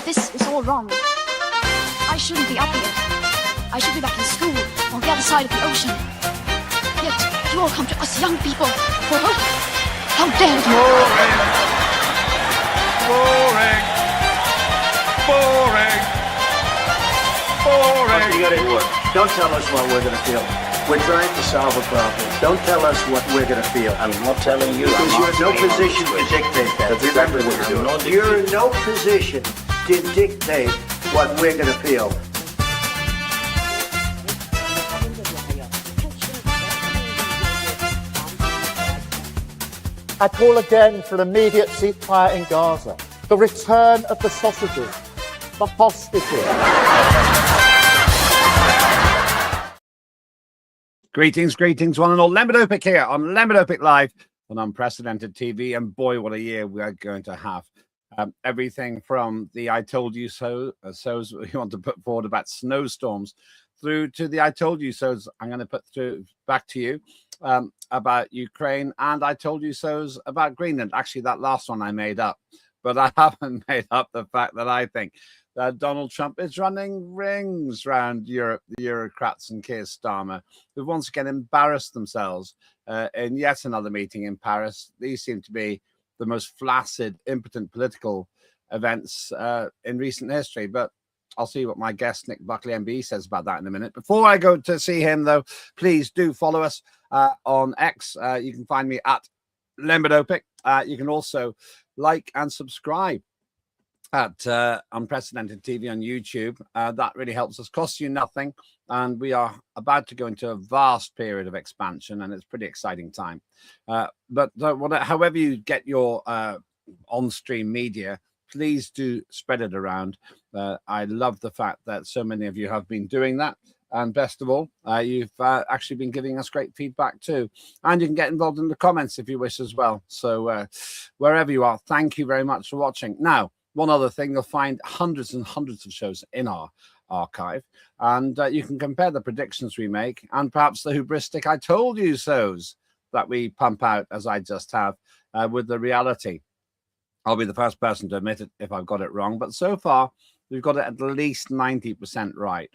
This is all wrong. I shouldn't be up here. I should be back in school on the other side of the ocean. Yet you all come to us young people for hope. How dare you! Boring. Boring. Boring. You got it. Don't tell us what we're going to feel. We're trying to solve a problem. Don't tell us what we're going to feel. I'm not telling you. Because you're in no position to dictate that. Remember what you're doing. You're in no position to dictate what we're going to feel. I call again for immediate ceasefire in Gaza, the return of the sausages, the hostages. Greetings, one and all. Lembit Öpik here on Lembit Öpik Live on unprecedented TV. And boy, what a year we are going to have. Everything from the I told you so, so's we want to put forward about snowstorms, through to the I told you so's I'm going to put through back to you about Ukraine, and I told you so's about Greenland. Actually, that last one I made up, but I haven't made up the fact that I think that Donald Trump is running rings around Europe, the Eurocrats and Starmer, who once again embarrassed themselves in yet another meeting in Paris. These seem to be the most flaccid, impotent political events in recent history. But I'll see what my guest, Nick Buckley MBE, says about that in a minute. Before I go to see him, though, please do follow us on X. You can find me at Lembit Öpik. You can also like and subscribe at Unprecedented TV on YouTube. That really helps us, costs you nothing, and we are about to go into a vast period of expansion, and it's a pretty exciting time. However you get your on-stream media, please do spread it around. I love the fact that so many of you have been doing that, and best of all, you've actually been giving us great feedback too, and you can get involved in the comments if you wish as well. So wherever you are, thank you very much for watching. Now, one other thing, you'll find hundreds and hundreds of shows in our archive, and you can compare the predictions we make and perhaps the hubristic I told you so's that we pump out, as I just have, with the reality. I'll be the first person to admit it if I've got it wrong, but so far we've got it at least 90% right.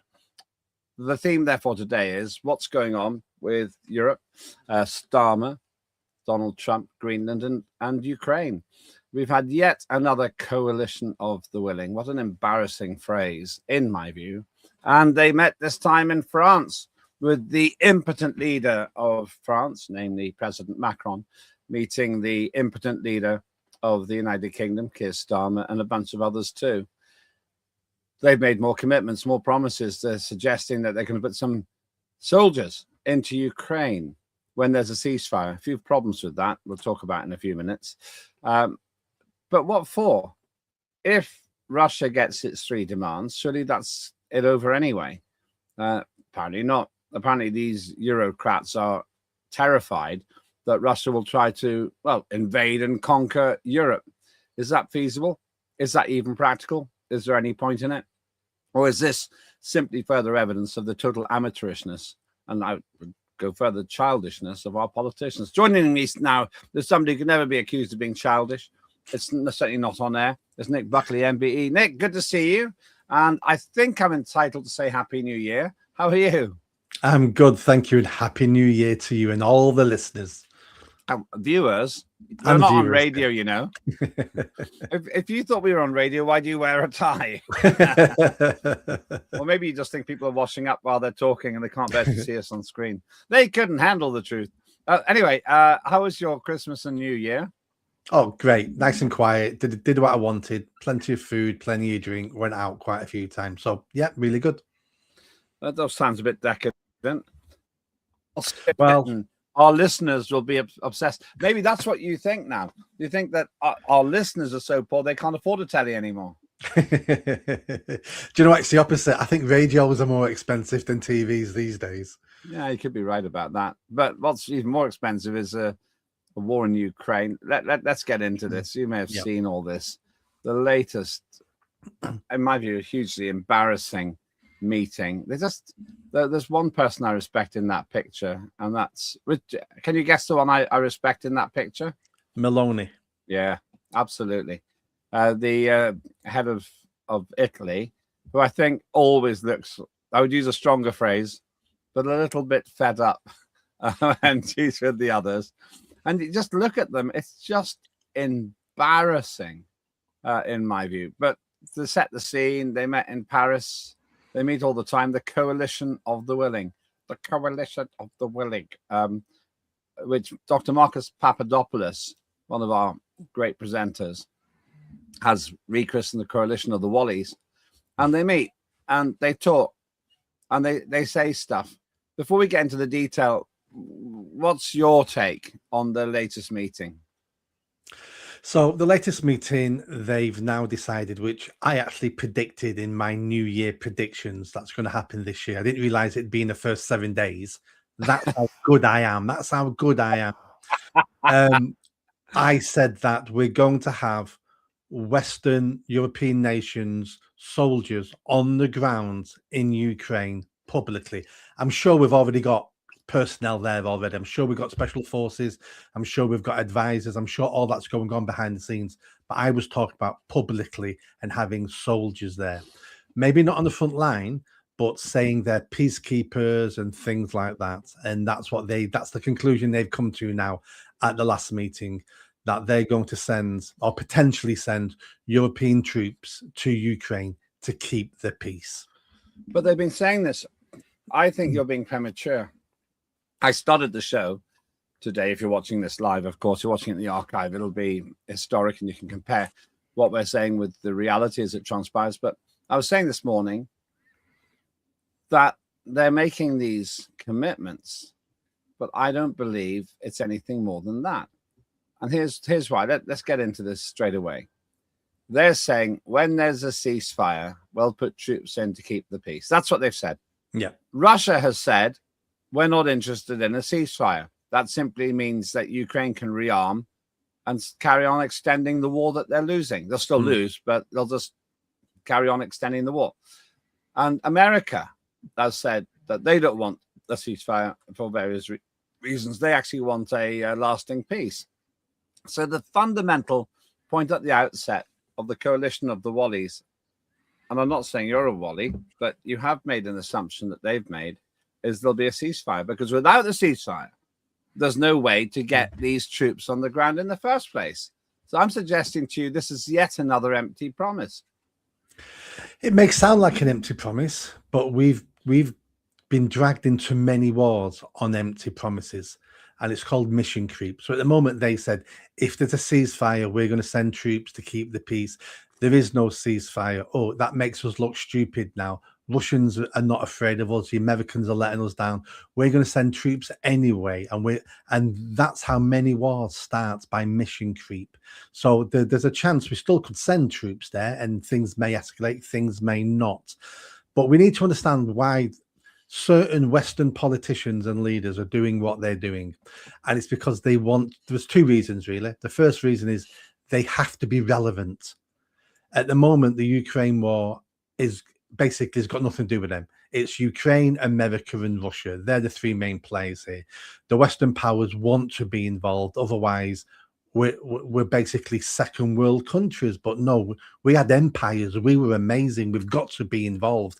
The theme, therefore, today is what's going on with Europe, Starmer, Donald Trump, Greenland, and Ukraine. We've had yet another coalition of the willing. What an embarrassing phrase, in my view. And they met this time in France with the impotent leader of France, namely President Macron, meeting the impotent leader of the United Kingdom, Keir Starmer, and a bunch of others too. They've made more commitments, more promises. They're suggesting that they're going to put some soldiers into Ukraine when there's a ceasefire. A few problems with that we'll talk about in a few minutes. But what for? If Russia gets its three demands, surely that's it over anyway. Apparently not. Apparently these Eurocrats are terrified that Russia will try to, well, invade and conquer Europe. Is that feasible? Is that even practical? Is there any point in it? Or is this simply further evidence of the total amateurishness, and I would go further, childishness of our politicians? Joining me now, there's somebody who can never be accused of being childish. It's certainly not on air. It's Nick Buckley MBE. Nick, good to see you. And I think I'm entitled to say Happy New Year. How are you? I'm good, thank you, and Happy New Year to you and all the listeners. Viewers, they're And not on viewers, radio, you know. if you thought we were on radio, why do you wear a tie? Or maybe you just think people are washing up while they're talking and they can't bear to see us on screen. They couldn't handle the truth. Anyway, how was your Christmas and New Year? Oh, great. Nice and quiet. Did what I wanted. Plenty of food, plenty of drink. Went out quite a few times. So, yeah, really good. That sounds a bit decadent. Well, our listeners will be obsessed. Maybe that's what you think now. You think that our listeners are so poor they can't afford a telly anymore. do you know what? It's the opposite. I think radios are more expensive than TVs these days. Yeah, you could be right about that. But what's even more expensive is a war in Ukraine. Let's get into this. You may have seen all this. The latest, in my view, hugely embarrassing meeting. There's one person I respect in that picture, and that's, can you guess the one I respect in that picture? Maloney. Yeah, absolutely. The head of of Italy, who I think always looks, I would use a stronger phrase, but a little bit fed up and she's with the others. And you just look at them, it's just embarrassing in my view. But to set the scene, they met in Paris. They meet all the time. The Coalition of the Willing. The Coalition of the Willing, which Dr. Marcus Papadopoulos, one of our great presenters, has rechristened the Coalition of the Wallies. And they meet and they talk and they say stuff. Before we get into the detail, what's your take on the latest meeting? So the latest meeting, they've now decided, which I actually predicted in my New Year predictions, that's going to happen this year. I didn't realize it'd be in the first 7 days. That's how good I am. That's how good I am. I said that we're going to have Western European nations, soldiers on the ground in Ukraine publicly. I'm sure we've already got personnel there already. I'm sure we've got special forces. I'm sure we've got advisors. I'm sure all that's going on behind the scenes. But I was talking about publicly and having soldiers there. Maybe not on the front line, but saying they're peacekeepers and things like that. And that's the conclusion they've come to now at the last meeting, that they're going to send or potentially send European troops to Ukraine to keep the peace. But they've been saying this. I think you're being premature. I started the show today. If you're watching this live, of course, you're watching it in the archive. It'll be historic and you can compare what we're saying with the reality as it transpires. But I was saying this morning that they're making these commitments, but I don't believe it's anything more than that. And here's why. Let's get into this straight away. They're saying when there's a ceasefire, we'll put troops in to keep the peace. That's what they've said. Yeah. Russia has said, we're not interested in a ceasefire. That simply means that Ukraine can rearm and carry on extending the war that they're losing. They'll still lose, but they'll just carry on extending the war. And America has said that they don't want a ceasefire for various reasons. They actually want a lasting peace. So the fundamental point at the outset of the Coalition of the Wallies, and I'm not saying you're a Wally, but you have made an assumption that they've made, is there'll be a ceasefire, because without the ceasefire, there's no way to get these troops on the ground in the first place. So I'm suggesting to you this is yet another empty promise. It may sound like an empty promise, but we've been dragged into many wars on empty promises, and it's called mission creep. So at the moment, they said, if there's a ceasefire, we're going to send troops to keep the peace. There is no ceasefire. Oh, that makes us look stupid now. Russians are not afraid of us. The Americans are letting us down. We're going to send troops anyway, and that's how many wars start, by mission creep. So there's a chance we still could send troops there, and things may escalate, things may not. But we need to understand why certain Western politicians and leaders are doing what they're doing, and it's because they want. There's two reasons really. The first reason is they have to be relevant. At the moment, the Ukraine war is basically has got nothing to do with them. It's Ukraine, America, and Russia. They're the three main players here. The Western powers want to be involved. Otherwise, we're basically second world countries. But no, we had empires. We were amazing. We've got to be involved.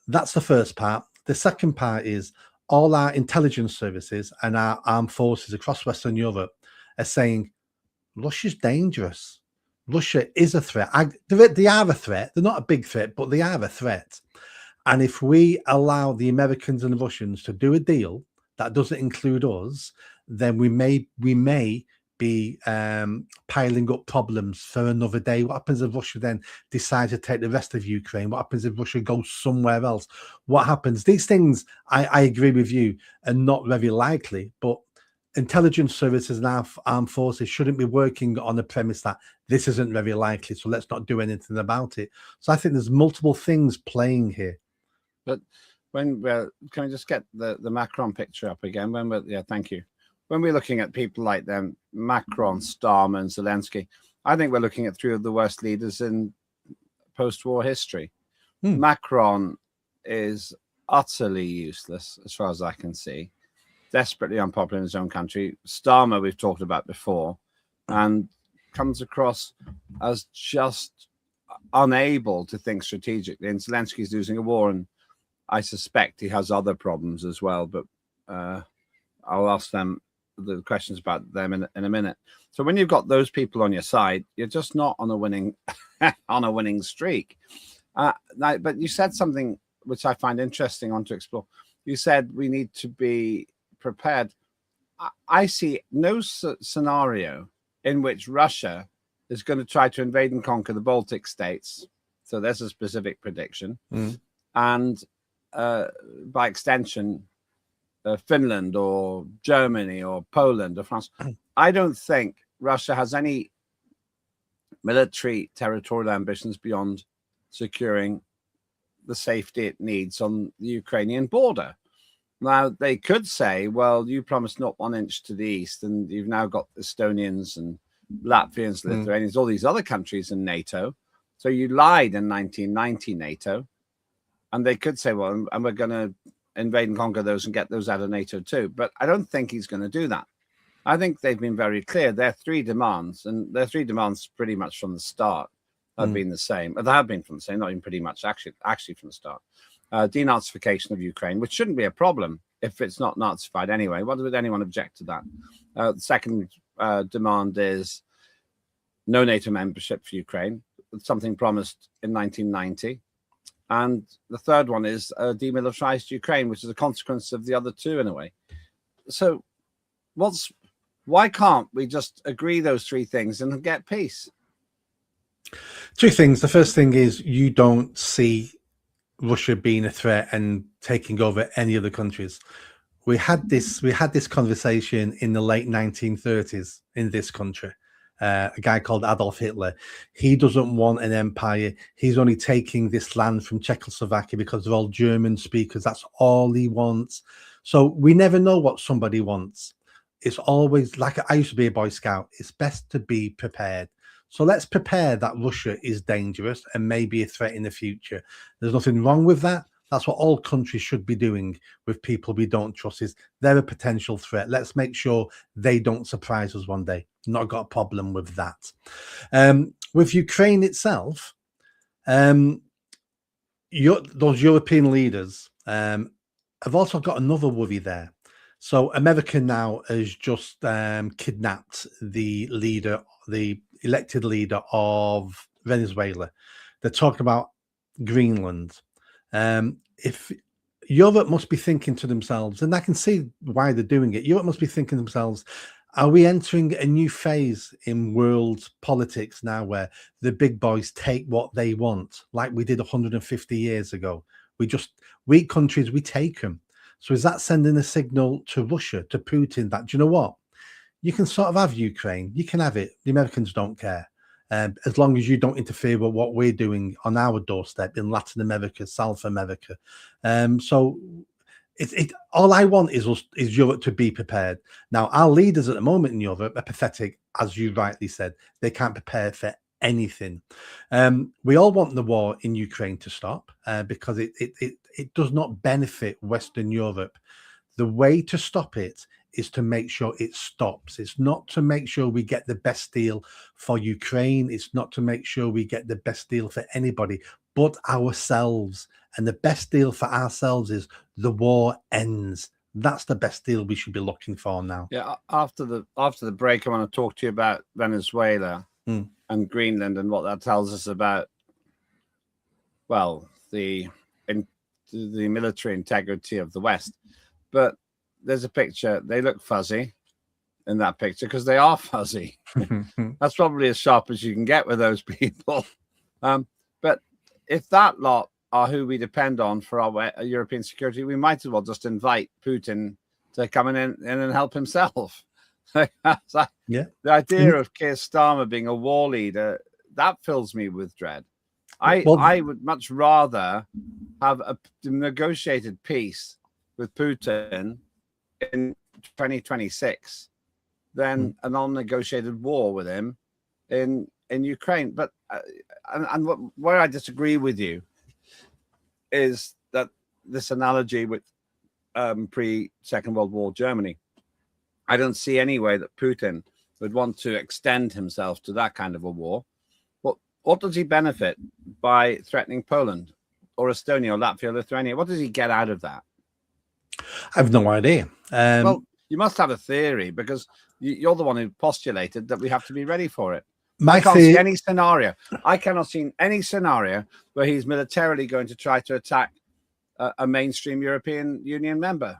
That's the first part. The second part is all our intelligence services and our armed forces across Western Europe are saying Russia's dangerous. Russia is a threat. They are a threat. They're not a big threat, but they are a threat. And if we allow the Americans and the Russians to do a deal that doesn't include us, then we may be piling up problems for another day. What happens if Russia then decides to take the rest of Ukraine? What happens if Russia goes somewhere else? What happens? These things, I agree with you, are not very likely, but intelligence services and our armed forces shouldn't be working on the premise that this isn't very likely, so let's not do anything about it. So I think there's multiple things playing here. But when can we just get the Macron picture up again? Thank you. When we're looking at people like them, Macron, Starmer, and Zelensky, I think we're looking at three of the worst leaders in post-war history. Macron is utterly useless, as far as I can see. Desperately unpopular in his own country. Starmer, we've talked about before, and comes across as just unable to think strategically, and Zelensky's losing a war, and I suspect he has other problems as well, but I'll ask them the questions about them in a minute. So when you've got those people on your side, you're just not on a winning on a winning streak. But you said something which I find interesting on to explore. You said we need to be prepared. I see no scenario in which Russia is going to try to invade and conquer the Baltic states. So there's a specific prediction. And by extension, Finland or Germany or Poland or France. I don't think Russia has any military territorial ambitions beyond securing the safety it needs on the Ukrainian border. Now, they could say, well, you promised not 1 inch to the east, and you've now got Estonians and Latvians, Lithuanians, all these other countries in NATO. So you lied in 1990 NATO. And they could say, well, and we're going to invade and conquer those and get those out of NATO too. But I don't think he's going to do that. I think they've been very clear. Their three demands, and their three demands pretty much from the start have been the same. They have been from the same, not even pretty much, actually from the start. Denazification of Ukraine, which shouldn't be a problem if it's not Nazified anyway. Why would anyone object to that? The second demand is no NATO membership for Ukraine, something promised in 1990. And the third one is demilitarized Ukraine, which is a consequence of the other two in a way. So why can't we just agree those three things and get peace? Two things. The first thing is you don't see Russia being a threat and taking over any other countries. We had this conversation in the late 1930s in this country. A guy called Adolf Hitler. He doesn't want an empire. He's only taking this land from Czechoslovakia because they're all German speakers. That's all he wants. So we never know what somebody wants. It's always like, I used to be a Boy Scout. It's best to be prepared. So let's prepare that Russia is dangerous and maybe a threat in the future. There's nothing wrong with that. That's what all countries should be doing with people we don't trust. Is they're a potential threat. Let's make sure they don't surprise us one day. Not got a problem with that. With Ukraine itself, those European leaders have also got another worry there. So America now has just kidnapped the elected leader of Venezuela. They're talking about Greenland. If Europe must be thinking to themselves, and I can see why they're doing it, Europe must be thinking to themselves, are we entering a new phase in world politics now where the big boys take what they want, like we did 150 years ago? Weak countries, we take them. So is that sending a signal to Russia, to Putin, that, do you know what? You can sort of have Ukraine. You can have it. The Americans don't care. As long as you don't interfere with what we're doing on our doorstep in Latin America, South America. So all I want is Europe to be prepared. Now, our leaders at the moment in Europe are pathetic, as you rightly said. They can't prepare for anything. We all want the war in Ukraine to stop because it does not benefit Western Europe. The way to stop it is to make sure it stops. It's not to make sure we get the best deal for Ukraine. It's not to make sure we get the best deal for anybody but ourselves. And the best deal for ourselves is the war ends. That's the best deal we should be looking for now. Yeah, after the break, I want to talk to you about Venezuela and Greenland and what that tells us about, well, the military integrity of the West. But there's a picture. They look fuzzy in that picture because they are fuzzy. That's probably as sharp as you can get with those people. But if that lot are who we depend on for our European security, we might as well just invite Putin to come in and help himself. Yeah. The idea of Keir Starmer being a war leader, that fills me with dread. I would much rather have a negotiated peace with Putin in 2026 than a non-negotiated war with him in Ukraine. But where I disagree with you is that this analogy with pre-Second World War Germany, I don't see any way that Putin would want to extend himself to that kind of a war. But What does he benefit by threatening Poland or Estonia or Latvia or Lithuania? What does he get out of that? I have no idea. Well, you must have a theory, because you're the one who postulated that we have to be ready for it. I can't see any scenario. I cannot see any scenario where he's militarily going to try to attack a mainstream European Union member.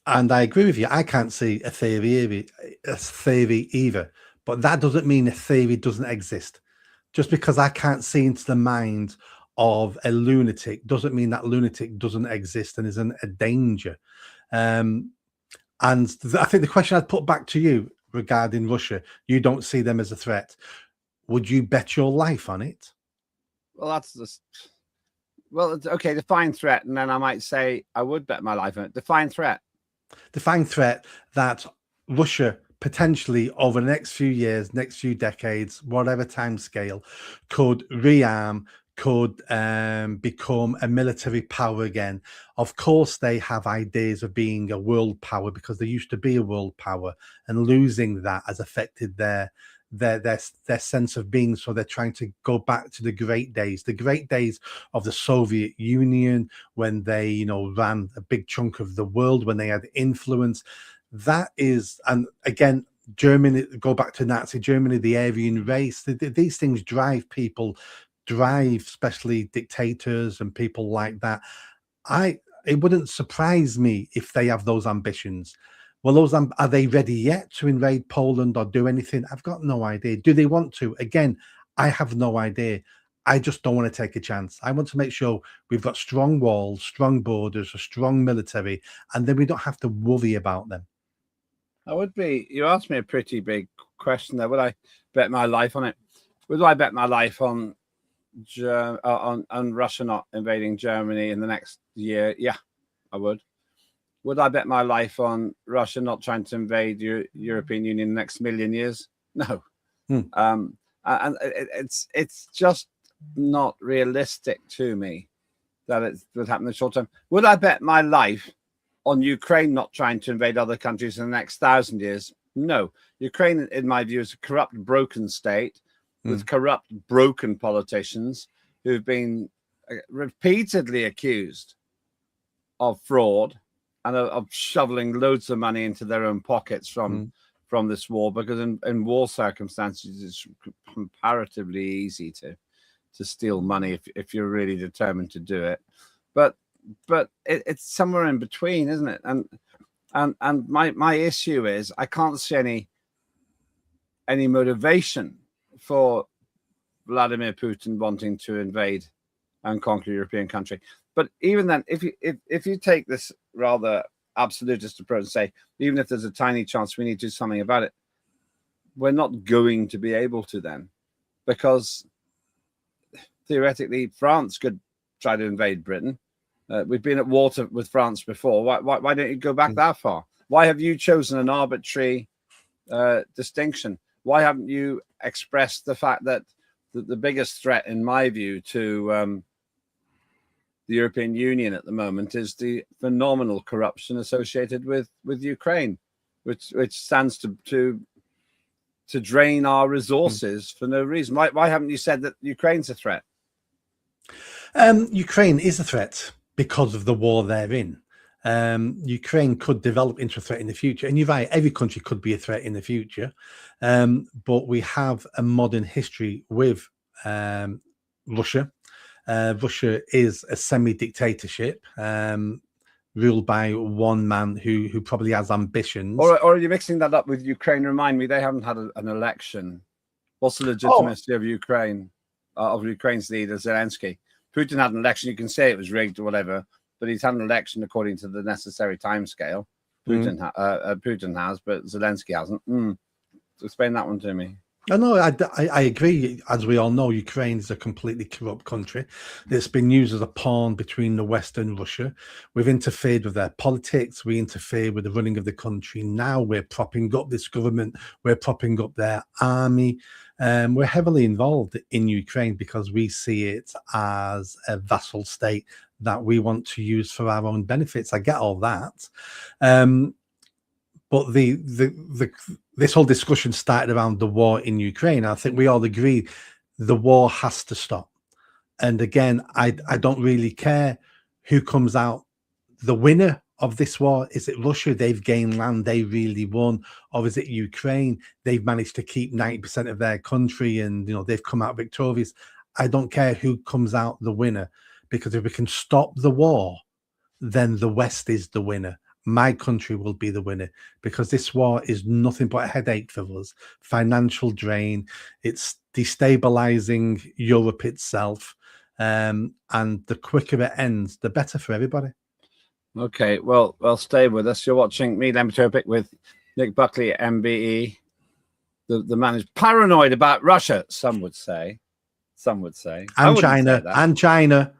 And I agree with you. I can't see a theory either. But that doesn't mean a theory doesn't exist. Just because I can't see into the mind of a lunatic doesn't mean that lunatic doesn't exist and isn't a danger. And I think the question I'd put back to you regarding Russia, you don't see them as a threat. Would you bet your life on it? Well, that's just... Well, okay, define threat, and then I might say I would bet my life on it. Define threat. Define threat that Russia potentially over the next few years, next few decades, whatever time scale, could rearm, could become a military power again. Of course, they have ideas of being a world power because they used to be a world power, and losing that has affected their sense of being. So they're trying to go back to the great days of the Soviet Union, when they, you know, ran a big chunk of the world, when they had influence. That is, and again, Germany, go back to Nazi Germany, the Aryan race. These things drive people, especially dictators and people like that. It wouldn't surprise me if they have those ambitions. Well, are they ready yet to invade Poland or do anything? I've got no idea. Do they want to? Again, I have no idea. I just don't want to take a chance. I want to make sure we've got strong walls, strong borders, a strong military, and then we don't have to worry about them. You asked me a pretty big question there. Would I bet my life on it? Would I bet my life on Russia not invading Germany in the next year? Yeah, I would. Would I bet my life on Russia not trying to invade European Union in the next million years? No. And it's just not realistic to me that it would happen in the short term. Would I bet my life on Ukraine not trying to invade other countries in the next 1,000 years? No. Ukraine, in my view, is a corrupt, broken state with corrupt, broken politicians who've been repeatedly accused of fraud and of shoveling loads of money into their own pockets from this war, because in war circumstances, it's comparatively easy to steal money if you're really determined to do it. But it's somewhere in between, isn't it? And my issue is I can't see any motivation for Vladimir Putin wanting to invade and conquer a European country. But even then, if you take this rather absolutist approach and say, even if there's a tiny chance we need to do something about it, we're not going to be able to then, because theoretically France could try to invade Britain. We've been at war with France before. Why don't you go back that far? Why have you chosen an arbitrary distinction? Why haven't you expressed the fact that the biggest threat, in my view, to the European Union at the moment is the phenomenal corruption associated with Ukraine, which stands to drain our resources for no reason? Why haven't you said that Ukraine's a threat? Ukraine is a threat because of the war they're in. Ukraine could develop into a threat in the future, and you're right, every country could be a threat in the future. But we have a modern history with Russia. Russia is a semi-dictatorship ruled by one man who probably has ambitions. Or are you mixing that up with Ukraine? Remind me, they haven't had an election. What's the legitimacy of Ukraine, of Ukraine's leader, Zelensky? Putin had an election. You can say it was rigged or whatever, but he's had an election according to the necessary timescale. Putin has, but Zelensky hasn't. Explain that one to me. No, I agree. As we all know, Ukraine is a completely corrupt country. It's been used as a pawn between the West and Russia. We've interfered with their politics. We interfere with the running of the country. Now we're propping up this government. We're propping up their army. We're heavily involved in Ukraine because we see it as a vassal state that we want to use for our own benefits. I get all that. But this whole discussion started around the war in Ukraine. I think we all agree the war has to stop. And again, I don't really care who comes out the winner of this war. Is it Russia? They've gained land, they really won. Or is it Ukraine? They've managed to keep 90% of their country and, you know, they've come out victorious. I don't care who comes out the winner, because if we can stop the war, then the West is the winner. My country will be the winner, because this war is nothing but a headache for us. Financial drain. It's destabilizing Europe itself. And the quicker it ends, the better for everybody. Okay, well, stay with us. You're watching me, Lembit Öpik, with Nick Buckley MBE. The man is paranoid about Russia, some would say. Some would say. And China. And China.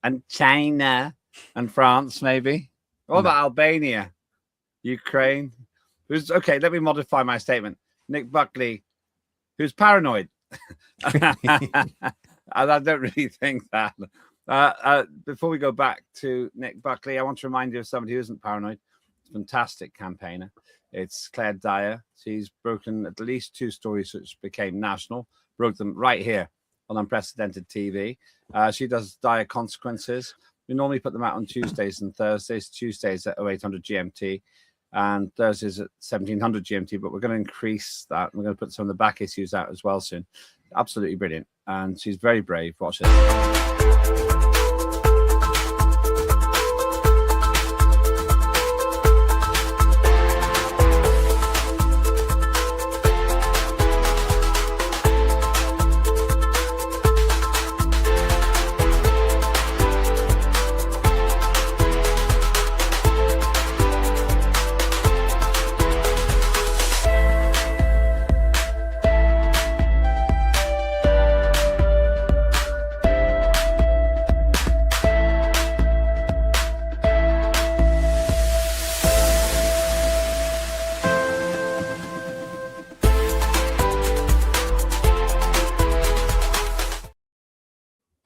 And China. And France, maybe. What about Albania? Ukraine? Okay, let me modify my statement. Nick Buckley, who's paranoid. I don't really think that. Before we go back to Nick Buckley, I want to remind you of somebody who isn't paranoid. It's a fantastic campaigner. It's Claire Dyer. She's broken at least 2 stories which became national, broke them right here on Unprecedented TV. She does Dire Consequences. We normally put them out on Tuesdays and Thursdays. Tuesdays at 0800 GMT and Thursdays at 1700 GMT, but we're going to increase that. We're going to put some of the back issues out as well soon. Absolutely brilliant. And she's very brave. Watch this.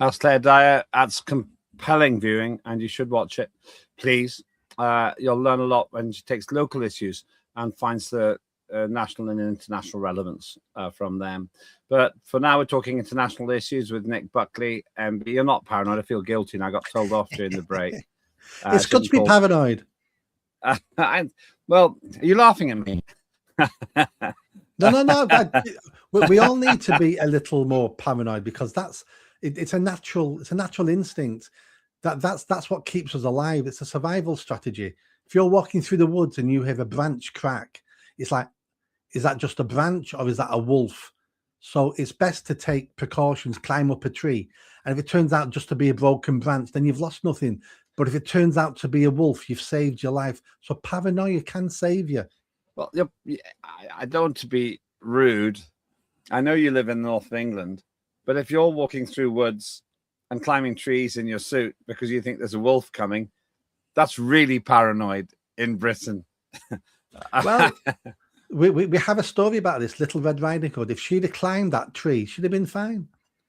That's Claire Dyer. That's compelling viewing, and you should watch it, please. You'll learn a lot when she takes local issues and finds the national and international relevance from them. But for now, we're talking international issues with Nick Buckley. You're not paranoid. I feel guilty, and I got told off during the break. It's good to be paranoid. Well, are you laughing at me? No. We all need to be a little more paranoid, because it's a natural instinct. That's what keeps us alive. It's a survival strategy. If you're walking through the woods and you hear a branch crack, it's like, is that just a branch or is that a wolf? So it's best to take precautions, climb up a tree. And if it turns out just to be a broken branch, then you've lost nothing. But if it turns out to be a wolf, you've saved your life. So paranoia can save you. Well, I don't want to be rude. I know you live in the north of England, but if you're walking through woods and climbing trees in your suit because you think there's a wolf coming, that's really paranoid in Britain. Well, we have a story about this, Little Red Riding Hood. If she'd have climbed that tree, she'd have been fine.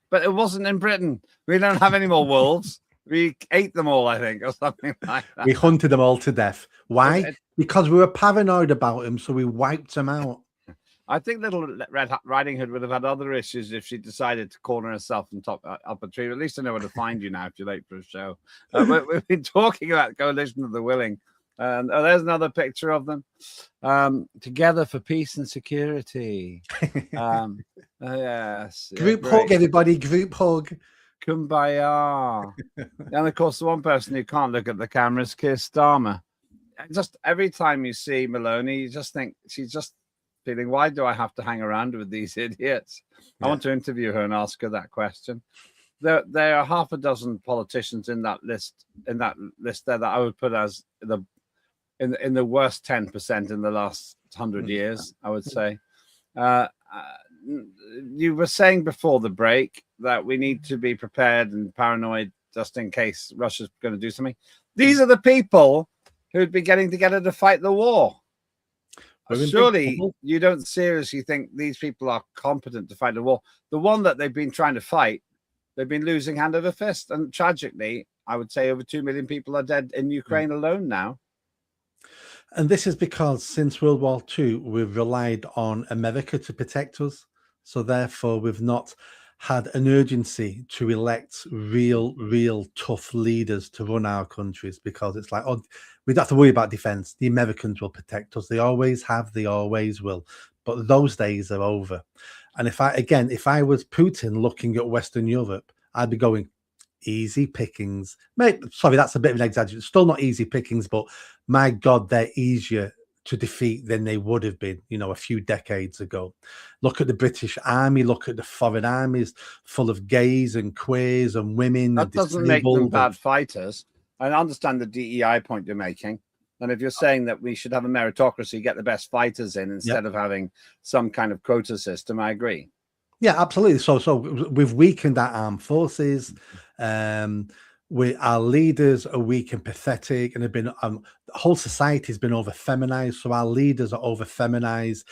But it wasn't in Britain. We don't have any more wolves. We ate them all, I think, or something like that. We hunted them all to death. Why? Because we were paranoid about them, so we wiped them out. I think Little Red Riding Hood would have had other issues if she decided to corner herself and top up a tree. At least I know where to find you now if you're late for a show. We've been talking about Coalition of the Willing. And there's another picture of them together for peace and security. Yes. Group hug, everybody. Group hug. Kumbaya. And of course, the one person who can't look at the camera is Keir Starmer. Just every time you see Maloney, you just think she's just feeling, why do I have to hang around with these idiots? Yeah. I want to interview her and ask her that question. There are half a dozen politicians in that list there that I would put as in the worst 10% in the last 100 years, I would say. You were saying before the break that we need to be prepared and paranoid just in case Russia's going to do something. These are the people who'd be getting together to fight the war. Surely you don't seriously think these people are competent to fight the war. The one that they've been trying to fight, they've been losing hand over fist. And tragically, I would say over 2 million people are dead in Ukraine alone now. And this is because since World War II, we've relied on America to protect us. So therefore, we've not had an urgency to elect real tough leaders to run our countries, because it's like, oh, we don't have to worry about defense. The Americans will protect us. They always have, they always will. But those days are over. And if I was Putin looking at Western Europe, I'd be going, easy pickings. Sorry, that's a bit of an exaggeration. Still not easy pickings, but my God, they're easier to defeat than they would have been, a few decades ago. Look at the British Army, look at the foreign armies full of gays and queers and women. That doesn't make them bad fighters. I understand the DEI point you're making. And if you're saying that we should have a meritocracy, get the best fighters in instead of having some kind of quota system, I agree. Yeah, absolutely. So we've weakened our armed forces. Our leaders are weak and pathetic, and have been the whole society has been over feminized. So our leaders are over feminized.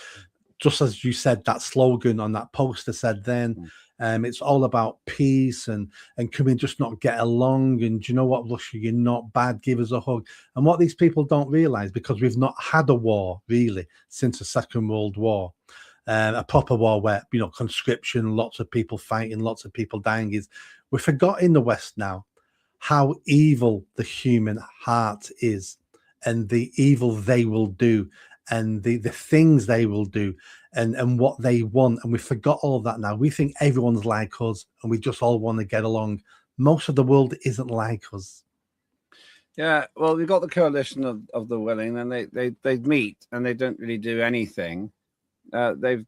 Just as you said, that slogan on that poster said then, it's all about peace and can we just not get along? And do you know what, Russia, you're not bad, give us a hug. And what these people don't realize, because we've not had a war really since the Second World War, a proper war where, conscription, lots of people fighting, lots of people dying, is we forgot in the West now how evil the human heart is, and the evil they will do, and the things they will do, and what they want. And we forgot all of that now. We think everyone's like us and we just all want to get along. Most of the world isn't like us. Yeah, well, we've got the coalition of the willing, and they meet and they don't really do anything. They're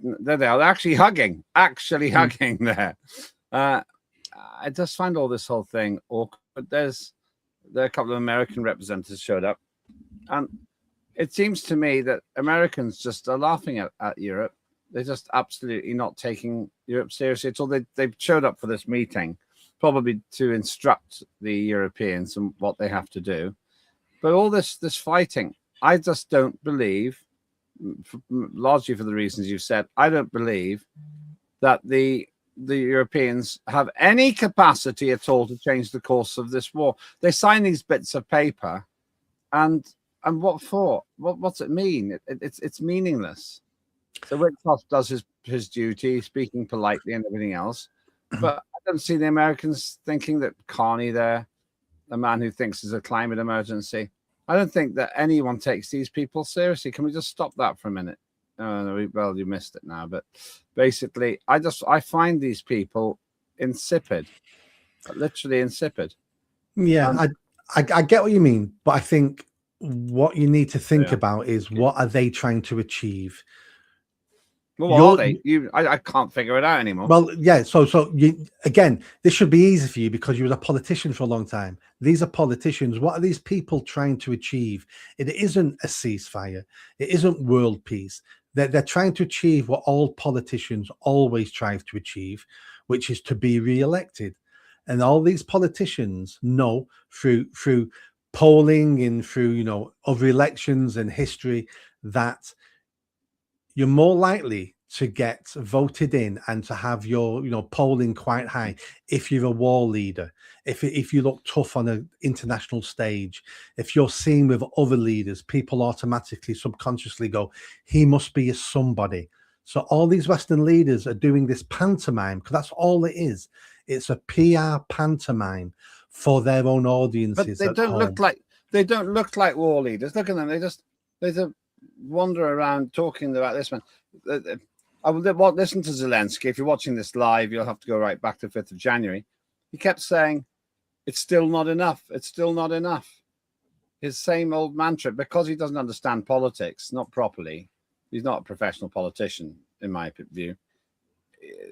actually hugging there. I just find all this whole thing awkward. There are a couple of American representatives showed up, and it seems to me that Americans just are laughing at Europe. They're just absolutely not taking Europe seriously at all. They've showed up for this meeting, probably to instruct the Europeans on what they have to do. But all this fighting, I just don't believe, largely for the reasons you've said, I don't believe that the Europeans have any capacity at all to change the course of this war. They sign these bits of paper, and what for? What's it mean? It's meaningless. So Wickoff does his duty, speaking politely and everything else, but I don't see the Americans thinking that Carney there, the man who thinks there's a climate emergency, I don't think that anyone takes these people seriously. Can we just stop that for a minute? No, well, you missed it now, but basically, I find these people insipid, literally insipid. Yeah, I get what you mean, but I think what you need to think about is, what are they trying to achieve? Well, what are they? I can't figure it out anymore. Well, yeah. So again, this should be easy for you because you were a politician for a long time. These are politicians. What are these people trying to achieve? It isn't a ceasefire. It isn't world peace. They're trying to achieve what all politicians always try to achieve, which is to be re-elected. And all these politicians know through polling and through other elections and history that you're more likely to get voted in and to have your polling quite high if you're a war leader, if you look tough on an international stage, if you're seen with other leaders, people automatically subconsciously go, he must be a somebody. So all these Western leaders are doing this pantomime, because that's all it is. It's a PR pantomime for their own audiences. But they don't look like war leaders. Look at them. They just wander around talking about this man. I will listen to Zelensky. If you're watching this live, you'll have to go right back to 5th of January. He kept saying, it's still not enough. It's still not enough. His same old mantra, because he doesn't understand politics, not properly. He's not a professional politician, in my view.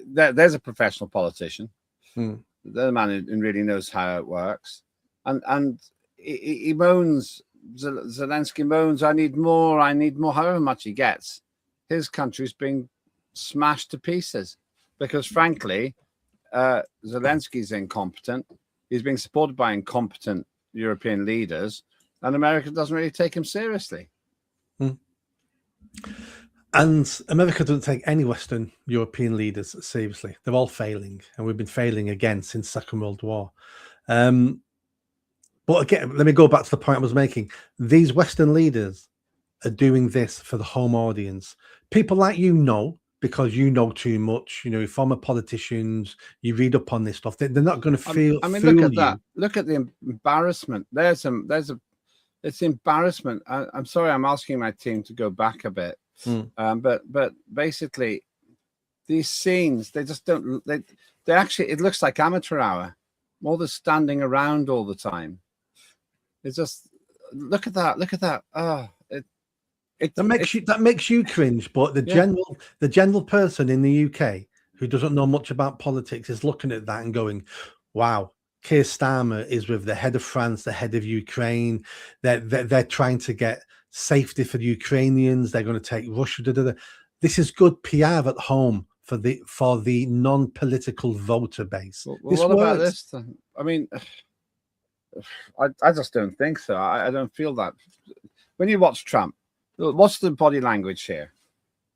There's a professional politician. There's a man who really knows how it works. And he moans, Zelensky moans, I need more, however much he gets. His country's being smashed to pieces because, frankly, Zelensky's incompetent. He's being supported by incompetent European leaders, and America doesn't really take him seriously. And America doesn't take any Western European leaders seriously. They're all failing, and we've been failing again since Second World War. But again, let me go back to the point I was making. These Western leaders are doing this for the home audience. People like you know because you know too much. You know, former politicians, you read up on this stuff. They're not going to fool look at you. that. Look at the embarrassment. It's embarrassment. I'm sorry, I'm asking my team to go back a bit. But basically, these scenes, they just don't. They actually, it looks like amateur hour. More than standing around all the time. It's just look at that. Look at that. That makes you cringe. But the general person in the UK who doesn't know much about politics is looking at that and going, "Wow, Keir Starmer is with the head of France, the head of Ukraine. They're trying to get safety for the Ukrainians. They're going to take Russia. This is good PR at home for the non-political voter base." Well, what about this then? I mean, I just don't think so. I don't feel that. When you watch Trump, what's the body language here?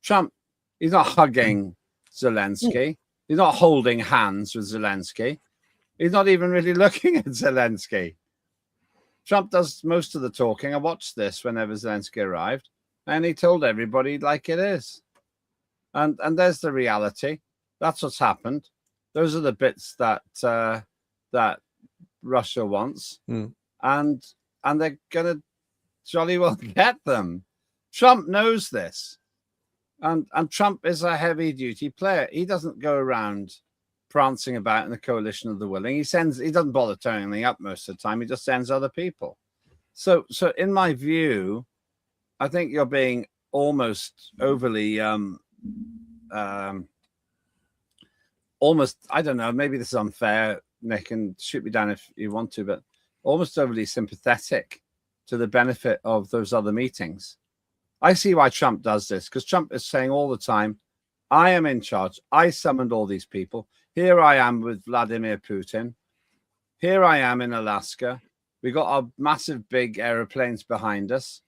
Trump, he's not hugging Zelensky. He's not holding hands with Zelensky. He's not even really looking at Zelensky. Trump does most of the talking. I watched this whenever Zelensky arrived, and he told everybody like it is. And there's the reality. That's what's happened. Those are the bits that that Russia wants, and they're gonna jolly well get them. Trump knows this, and Trump is a heavy duty player. He doesn't go around prancing about in the coalition of the willing. He doesn't bother turning anything up most of the time. He just sends other people. So in my view, I think you're being almost overly almost, I don't know, maybe this is unfair, Nick, and shoot me down if you want to, but almost overly sympathetic to the benefit of those other meetings. I see why Trump does this, because Trump is saying all the time, I am in charge. I summoned all these people. Here I am with Vladimir Putin. Here I am in Alaska. We got our massive big aeroplanes behind us,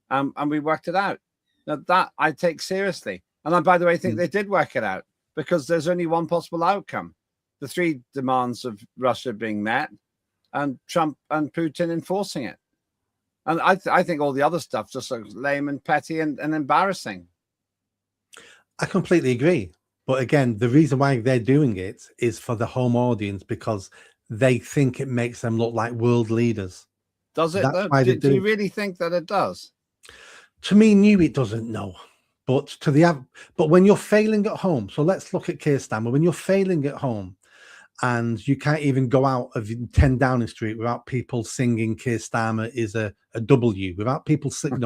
and we worked it out. Now that I take seriously. And I, by the way, think they did work it out, because there's only one possible outcome. The three demands of Russia being met, and Trump and Putin enforcing it. And I think all the other stuff just looks lame and petty and embarrassing. I completely agree. But again, the reason why they're doing it is for the home audience, because they think it makes them look like world leaders. Does it? Do you really think that it does? To me, it doesn't, no. But but when you're failing at home, so let's look at Keir Starmer. When you're failing at home, and you can't even go out of 10 Downing Street without people singing Keir Starmer is a W, without people singing,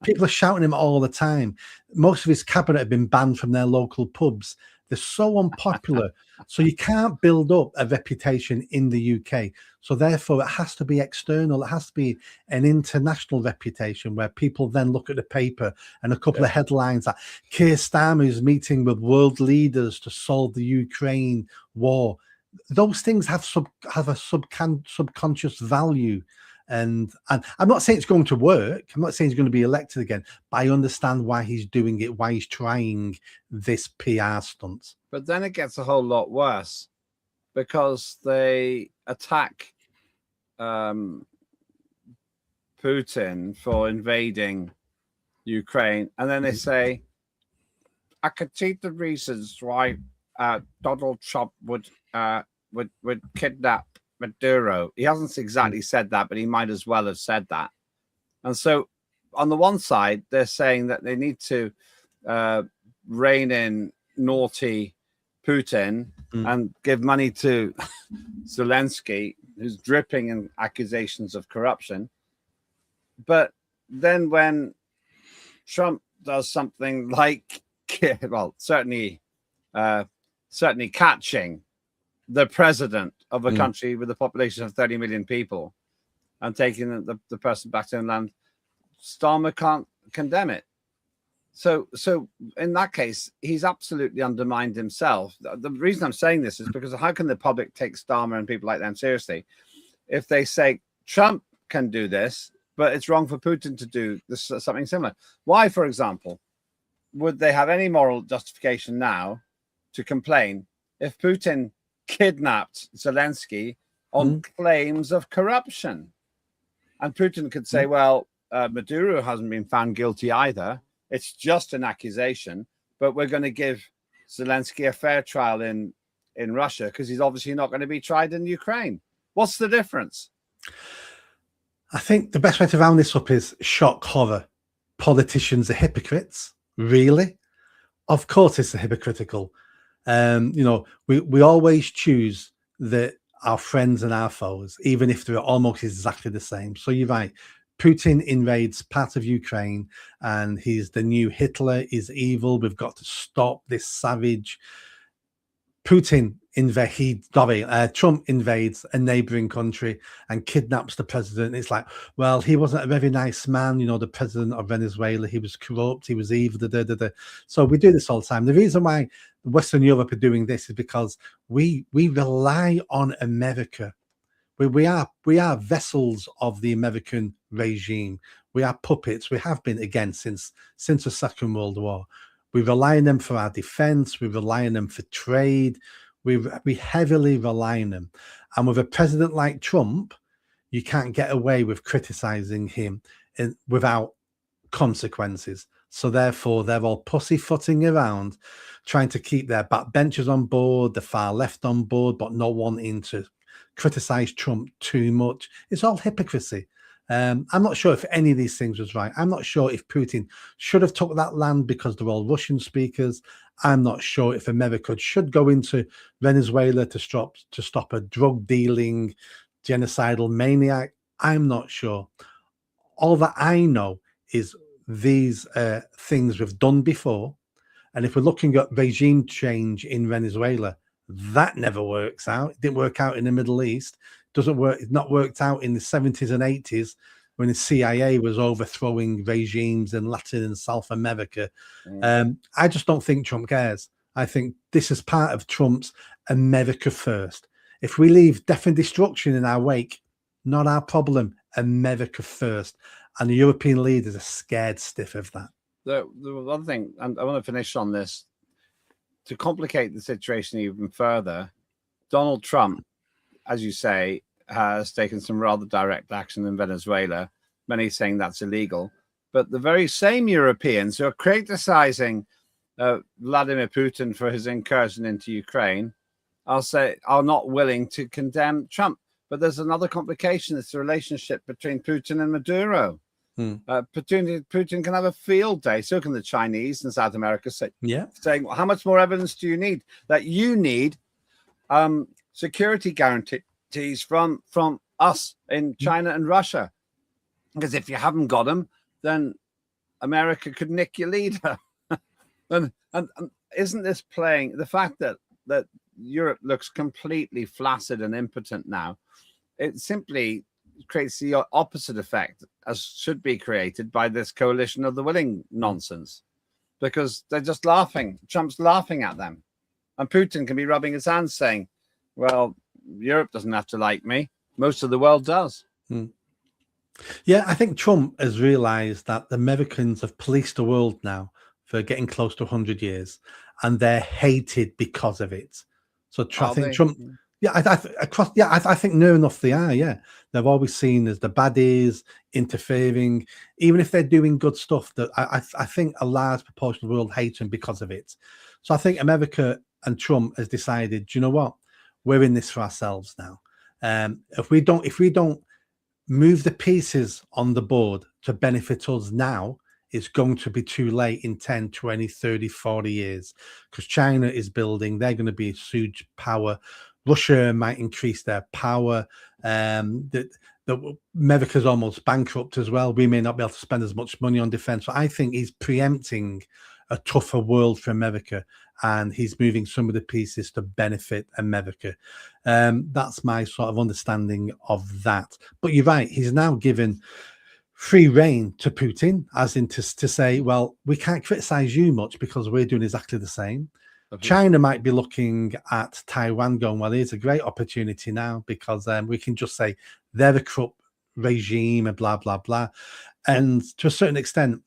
people are shouting him all the time. Most of his cabinet have been banned from their local pubs. They're so unpopular. So you can't build up a reputation in the UK. So therefore, it has to be external. It has to be an international reputation where people then look at the paper and a couple of headlines that Keir Starmer is meeting with world leaders to solve the Ukraine war. Those things have a subconscious value. And I'm not saying it's going to work. I'm not saying he's going to be elected again, but I understand why he's doing it, why he's trying this PR stunt. But then it gets a whole lot worse, because they attack Putin for invading Ukraine, and then they say, I could see the reasons why Donald Trump would kidnap Maduro. He hasn't exactly said that, but he might as well have said that. And so on the one side, they're saying that they need to rein in naughty Putin and give money to Zelensky, who's dripping in accusations of corruption. But then when Trump does something like, well, certainly catching the president of a country with a population of 30 million people and taking the person back to England, Starmer can't condemn it. So in that case, he's absolutely undermined himself. The reason I'm saying this is because how can the public take Starmer and people like them seriously if they say Trump can do this, but it's wrong for Putin to do this, something similar? Why, for example, would they have any moral justification now to complain if Putin kidnapped Zelensky on claims of corruption? And Putin could say, well, Maduro hasn't been found guilty either. It's just an accusation. but we're going to give Zelensky a fair trial in Russia because he's obviously not going to be tried in Ukraine. What's the difference? I think the best way to round this up is shock horror. Politicians are hypocrites. Really? Of course it's a hypocritical. We always choose our friends and our foes, even if they're almost exactly the same. So you're right. Putin invades part of Ukraine and he's the new Hitler, he's evil. We've got to stop this savage. Trump invades a neighboring country and kidnaps the president. It's like, well, he wasn't a very nice man, the president of Venezuela. He was corrupt, he was evil. So we do this all the time. The reason why Western Europe are doing this is because we rely on America. We are vessels of the American regime. We are puppets. We have been, again, since the Second World War. We rely on them for our defense. We rely on them for trade. We heavily rely on them. And with a president like Trump, you can't get away with criticizing him without consequences. So therefore, they're all pussyfooting around, trying to keep their backbenchers on board, the far left on board, but not wanting to criticize Trump too much. It's all hypocrisy. I'm not sure if any of these things was right. I'm not sure if Putin should have took that land because they're all Russian speakers. I'm not sure if America should go into Venezuela to stop a drug dealing, genocidal maniac. I'm not sure. All that I know is these things we've done before. And if we're looking at regime change in Venezuela, that never works out. It didn't work out in the Middle East. Doesn't work. It's not worked out in the 70s and 80s when the CIA was overthrowing regimes in Latin and South America. I just don't think Trump cares. I think this is part of Trump's America first. If we leave death and destruction in our wake, not our problem. America first. And the European leaders are scared stiff of that. The other thing, and I want to finish on this, to complicate the situation even further, Donald Trump, as you say, has taken some rather direct action in Venezuela, many saying that's illegal. But the very same Europeans who are criticizing Vladimir Putin for his incursion into Ukraine are not willing to condemn Trump. But there's another complication. It's the relationship between Putin and Maduro. Putin can have a field day. So can the Chinese and South America saying, well, how much more evidence do you need? That you need security guarantees from us in China and Russia. Because if you haven't got them, then America could nick your leader. and isn't this playing the fact that Europe looks completely flaccid and impotent now? It simply creates the opposite effect as should be created by this coalition of the willing nonsense, because they're just laughing. Trump's laughing at them, and Putin can be rubbing his hands saying, well, Europe doesn't have to like me. Most of the world does. Yeah, I think Trump has realized that the Americans have policed the world now for getting close to 100 years, and they're hated because of it. So I think Trump... I think near enough they are. Yeah, they're always seen as the baddies, interfering, even if they're doing good stuff. That I think a large proportion of the world hates them because of it. So I think America and Trump has decided, you know what, we're in this for ourselves now. If we don't move the pieces on the board to benefit us now, it's going to be too late in 10, 20, 30, 40 years, because China is building. They're going to be a huge power. Russia might increase their power. America's almost bankrupt as well. We may not be able to spend as much money on defense. So I think he's preempting a tougher world for America, and he's moving some of the pieces to benefit America. That's my sort of understanding of that. But you're right. He's now given free rein to Putin, as in to say, well, we can't criticize you much because we're doing exactly the same. China might be looking at Taiwan going, well, here's a great opportunity now, because we can just say they're a corrupt regime and blah, blah, blah. And to a certain extent,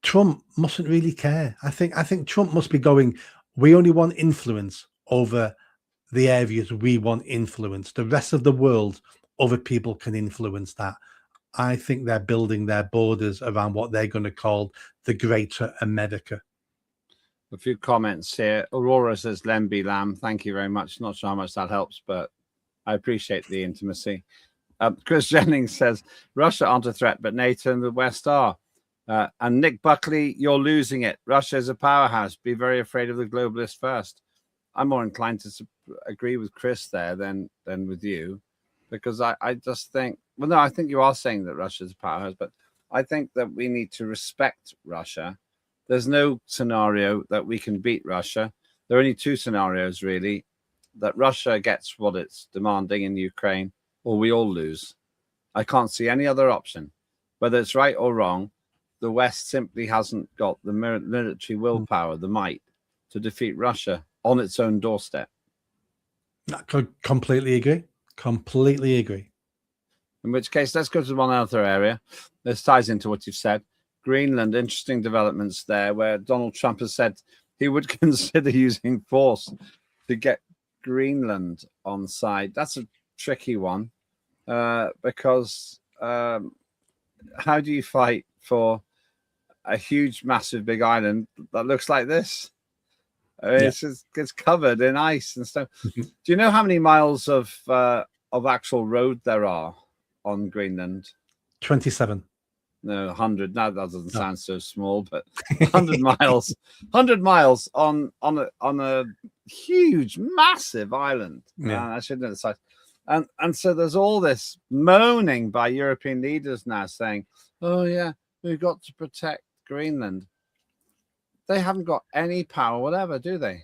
Trump mustn't really care. I think Trump must be going, we only want influence over the areas we want influence. The rest of the world, other people can influence that. I think they're building their borders around what they're going to call the Greater America. A few comments here. Aurora says, Lemby Lamb. Thank you very much. Not sure how much that helps, but I appreciate the intimacy. Chris Jennings says, Russia aren't a threat, but NATO and the West are. And Nick Buckley, you're losing it. Russia is a powerhouse. Be very afraid of the globalists first. I'm more inclined to agree with Chris there than with you, because I just think, well, no, I think you are saying that Russia is a powerhouse, but I think that we need to respect Russia. There's no scenario that we can beat Russia. There are only two scenarios, really, that Russia gets what it's demanding in Ukraine, or we all lose. I can't see any other option. Whether it's right or wrong, the West simply hasn't got the military willpower, the might, to defeat Russia on its own doorstep. I could completely agree. Completely agree. In which case, let's go to one other area. This ties into what you've said. Greenland, interesting developments there, where Donald Trump has said he would consider using force to get Greenland on side. That's a tricky one, because how do you fight for a huge, massive, big island that looks like this? I mean, it's covered in ice and stuff. Do you know how many miles of actual road there are on Greenland? 27. No, 100. Now that doesn't sound so small, but 100 miles. 100 miles on a huge, massive island. I should know the size. And so there's all this moaning by European leaders now saying, "Oh yeah, we've got to protect Greenland." They haven't got any power, whatever, do they?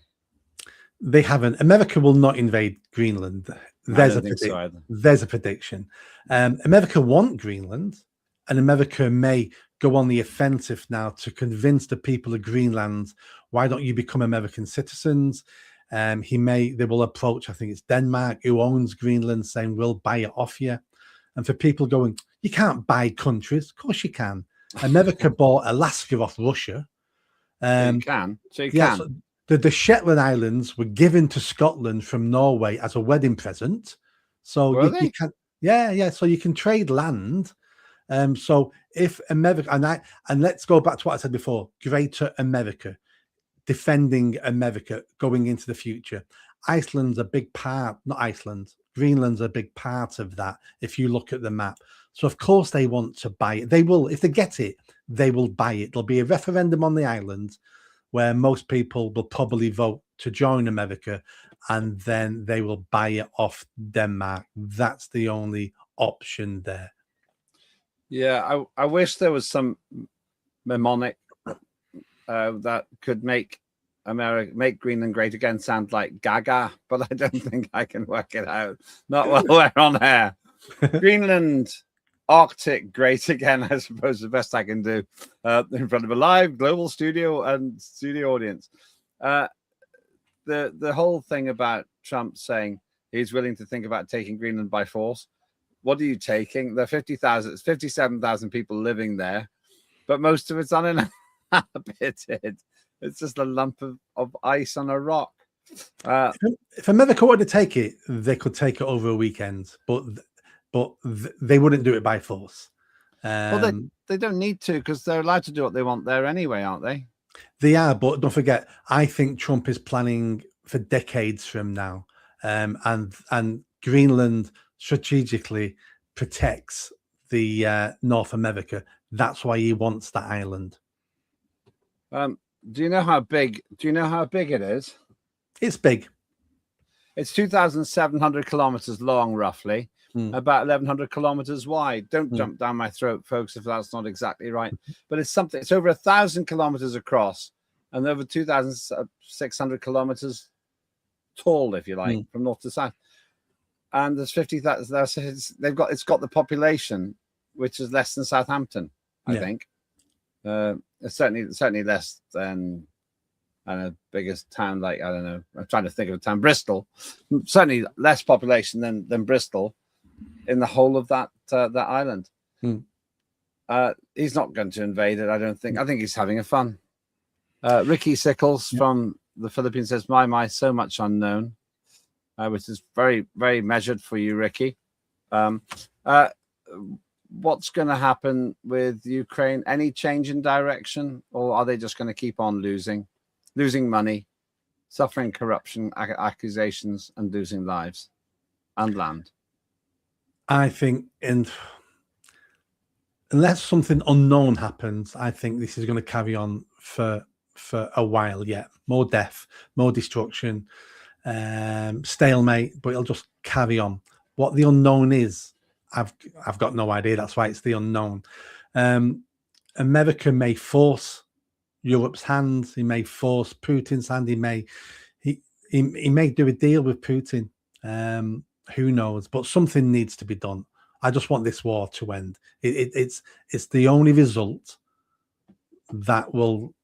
They haven't. America will not invade Greenland. There's a prediction. America want Greenland, and America may go on the offensive now to convince the people of Greenland, why don't you become American citizens? They will approach, I think it's Denmark, who owns Greenland, saying we'll buy it off you. And for people going, you can't buy countries. Of course you can. America bought Alaska off Russia. You can. So the Shetland Islands were given to Scotland from Norway as a wedding present. So you can, so you can trade land. So if America, and let's go back to what I said before, Greater America, defending America going into the future. Iceland's a big part, not Iceland, Greenland's a big part of that if you look at the map. So of course they want to buy it. They will, if they get it, they will buy it. There'll be a referendum on the island where most people will probably vote to join America, and then they will buy it off Denmark. That's the only option there. Yeah, I wish there was some mnemonic that could make Greenland great again sound like Gaga, but I don't think I can work it out. Not while we're on air. Greenland, Arctic great again, I suppose the best I can do in front of a live global studio and studio audience. The whole thing about Trump saying he's willing to think about taking Greenland by force. What are you taking? There are 57,000 people living there, but most of it's uninhabited. It's just a lump of ice on a rock. If America wanted to take it, they could take it over a weekend, but they wouldn't do it by force. Well, they don't need to, because they're allowed to do what they want there anyway, aren't they? They are, but don't forget, I think Trump is planning for decades from now, and Greenland strategically protects the North America. That's why he wants that island. Do you know how big? Do you know how big it is? It's big. It's 2,700 kilometers long, roughly, about 1,100 kilometers wide. Don't jump down my throat, folks, if that's not exactly right. But it's something. It's over 1,000 kilometers across and over 2,600 kilometers tall, if you like, from north to south. And there's 50,000. It's got the population, which is less than Southampton, I think. It's certainly less than a biggest town like, I don't know, I'm trying to think of a town, Bristol. Certainly less population than Bristol in the whole of that island. He's not going to invade it, I don't think. I think he's having a fun. Ricky Sickles from the Philippines says, my, so much unknown, which is very, very measured for you, Ricky. What's going to happen with Ukraine? Any change in direction, or are they just going to keep on losing? losing money, suffering corruption accusations, and losing lives and land. I think, unless something unknown happens, I think this is going to carry on for a while yet. More death, more destruction, stalemate, but it'll just carry on. What the unknown is, I've got no idea. That's why it's the unknown. America may force Europe's hand. He may force Putin's hand. He may do a deal with Putin. Who knows? But something needs to be done. I just want this war to end. It's the only result that will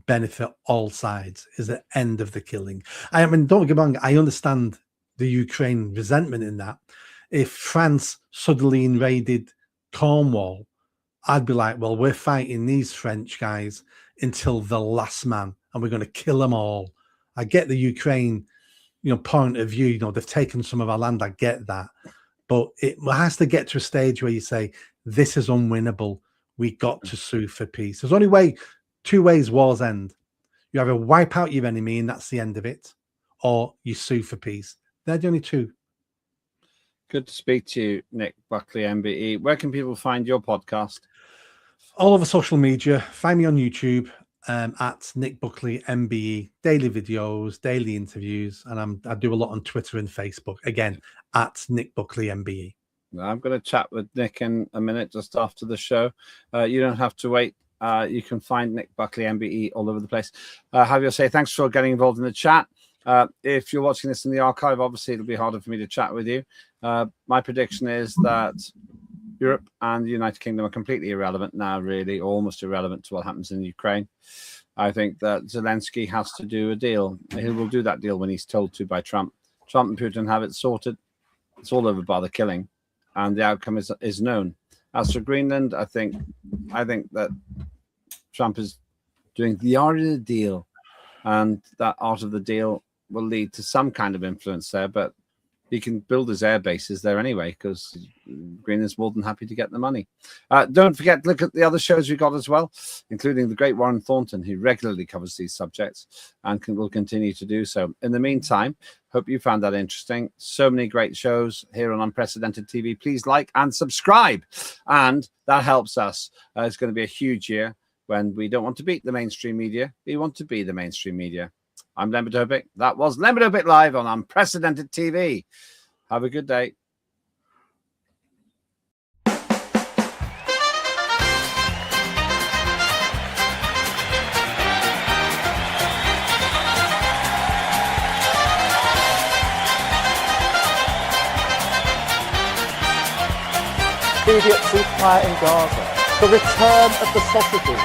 benefit all sides, is the end of the killing. I mean, don't get me wrong, I understand the Ukraine resentment in that. If France suddenly invaded Cornwall, I'd be like, well, we're fighting these French guys until the last man, and we're going to kill them all. I get the Ukraine, point of view. They've taken some of our land. I get that. But it has to get to a stage where you say, this is unwinnable. We got to sue for peace. There's only two ways wars end. You either wipe out your enemy and that's the end of it, or you sue for peace. They're the only two. Good to speak to you, Nick Buckley MBE. Where can people find your podcast? All over social media. Find me on YouTube at Nick Buckley MBE. Daily videos, daily interviews, and I do a lot on Twitter and Facebook. Again, at Nick Buckley MBE. I'm going to chat with Nick in a minute just after the show. You don't have to wait. You can find Nick Buckley MBE all over the place. Javier say thanks for getting involved in the chat. If you're watching this in the archive, obviously it'll be harder for me to chat with you. My prediction is that Europe and the United Kingdom are completely irrelevant now, really, almost irrelevant to what happens in Ukraine. I think that Zelensky has to do a deal. He will do that deal when he's told to by Trump. Trump and Putin have it sorted. It's all over by the killing, and the outcome is known. As for Greenland, I think that Trump is doing the art of the deal, and that art of the deal will lead to some kind of influence there, but he can build his air bases there anyway, because Greenland's more than happy to get the money. Don't forget to look at the other shows we got as well, including the great Warren Thornton, who regularly covers these subjects and will continue to do so. In the meantime, hope you found that interesting. So many great shows here on Unprecedented TV. Please like and subscribe, and that helps us. It's going to be a huge year when we don't want to beat the mainstream media. We want to be the mainstream media. I'm Lembit Öpik. That was Lembit Öpik Live on Unprecedented TV. Have a good day. Immediate ceasefire in Gaza. The return of the sausages.